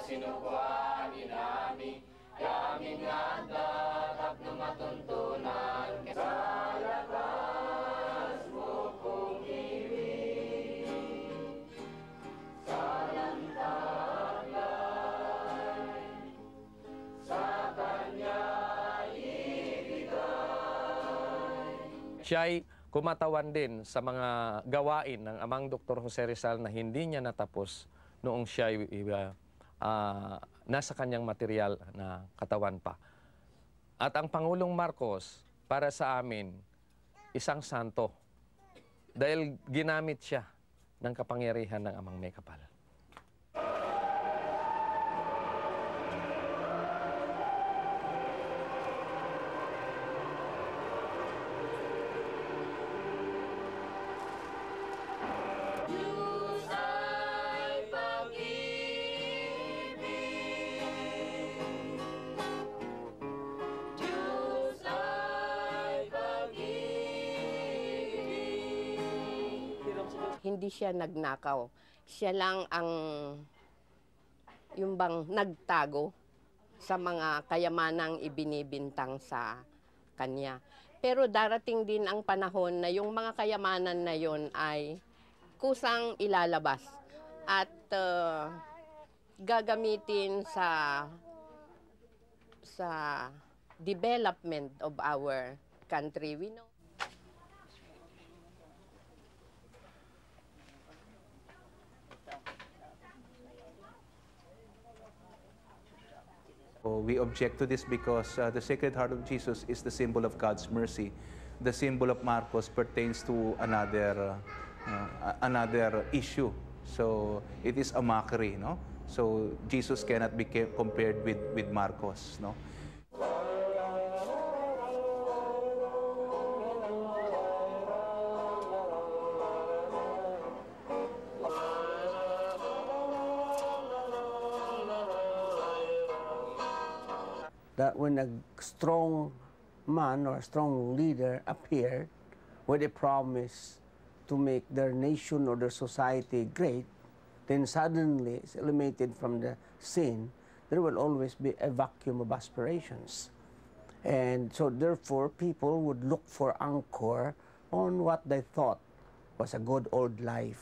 sinukuan inami, yamin nga datap na matuntunan, sa lakas mo kong ibig, sa lantaglay, sa kanya ibigay. Siya'y kumatawan din sa mga gawain ng amang Dr. Jose Rizal na hindi niya natapos noong siya'y nasa kanyang material na katawan pa. At ang Pangulong Marcos, para sa amin, isang santo. Dahil ginamit siya ng kapangyarihan ng amang may kapal. Hindi siya nagnakaw. Siya lang ang yung bang nagtago sa mga kayamanang ibinibintang sa kanya. Pero darating din ang panahon na yung mga kayamanan na yon ay kusang ilalabas at gagamitin sa development of our country. We know. We object to this because the Sacred Heart of Jesus is the symbol of God's mercy. The symbol of Marcos pertains to another issue. So it is a mockery, no? So Jesus cannot be compared with Marcos, no? That when a strong man or a strong leader appeared with a promise to make their nation or their society great, then suddenly it's eliminated from the scene, there will always be a vacuum of aspirations. And so therefore, people would look for anchor on what they thought was a good old life.